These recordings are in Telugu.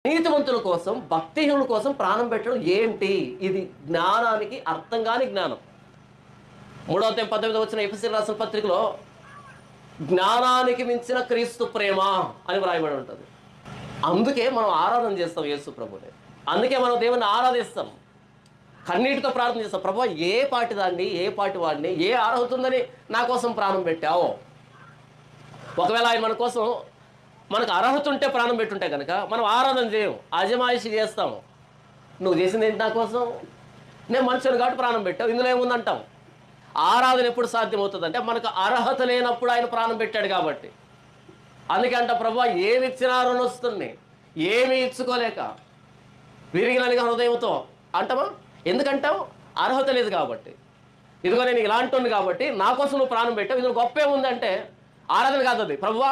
నీతిమంతుల కోసం, భక్తిహీనుల కోసం ప్రాణం పెట్టడం ఏంటి? ఇది జ్ఞానానికి అర్థం కాని జ్ఞానం. 3:18 ఎఫెసీయులకు రాసిన పత్రికలో జ్ఞానానికి మించిన క్రీస్తు ప్రేమ అని వ్రాయబడి ఉంటుంది. అందుకే మనం ఆరాధన చేస్తాం యేసు ప్రభుని. అందుకే మనం దేవుని ఆరాధిస్తాం, కన్నీటితో ప్రార్థన చేస్తాం. ప్రభువా, ఏ పాటి దాన్ని, ఏ పాటి వాడిని, ఏ అర్హత ఉందని నా కోసం ప్రాణం పెట్టావు? ఒకవేళ ఆయన మన కోసం, మనకు అర్హత ఉంటే ప్రాణం పెట్టుంటే కనుక మనం ఆరాధన చేయం, అజమాయిషి చేస్తాం. నువ్వు చేసింది ఏంటి నా కోసం? నేను మనుషులు కాబట్టి ప్రాణం పెట్టావు, ఇందులో ఏముందంటాం. ఆరాధన ఎప్పుడు సాధ్యమవుతుంది అంటే మనకు అర్హత లేనప్పుడు ఆయన ప్రాణం పెట్టాడు కాబట్టి. అందుకే అంట, ప్రభువా ఏమి ఇచ్చినా రుణొస్తుంది, ఏమి ఇచ్చుకోలేక విరిగిననిగా హృదయంతో అంటామా? ఎందుకంటావు? అర్హత లేదు కాబట్టి. ఇదిగో నేను ఇలాంటి ఉంది కాబట్టి నా కోసం నువ్వు ప్రాణం పెట్టావు, ఇందులో గొప్ప ఏముందంటే ఆరాధన కాదు అది. ప్రభువా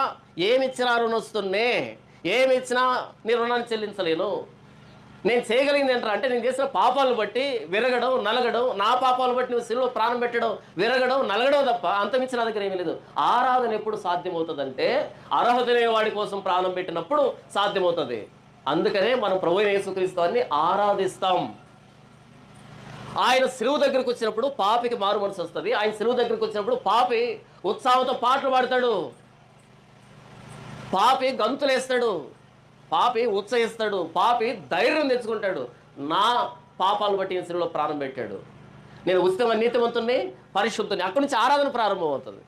ఏమి ఇచ్చినా రుణొస్తున్నే, ఏమి ఇచ్చినా నీ రుణాన్ని చెల్లించలేను. నేను చేయగలిగింది ఏంటంటే, అంటే నేను చేసిన పాపాలను బట్టి విరగడం, నలగడం, నా పాపాలను బట్టి నువ్వు శిలువలో ప్రాణం పెట్టడం, విరగడం, నలగడం తప్ప అంతమించిన నా దగ్గర ఏమీ లేదు. ఆరాధన ఎప్పుడు సాధ్యమవుతుందంటే అర్హత లేని వాడి కోసం ప్రాణం పెట్టినప్పుడు సాధ్యమవుతుంది. అందుకనే మనం ప్రభువైన యేసుక్రీస్తు వారిని ఆరాధిస్తాం. ఆయన శిలువ దగ్గరికి వచ్చినప్పుడు పాపికి మారు మనసు వస్తుంది. ఆయన శిలువ దగ్గరికి వచ్చినప్పుడు పాపి ఉత్సాహంతో పాటలు పాడతాడు, పాపి గంతులేస్తాడు, పాపి ఉత్సహిస్తాడు, పాపి ధైర్యం తెచ్చుకుంటాడు. నా పాపాలను బట్టి శిలువలో ప్రాణం పెట్టాడు, నేను ఉచితమైన నీతిమంతుణ్ణి, పరిశుద్ధుని. అక్కడి నుంచి ఆరాధన ప్రారంభం అవుతుంది.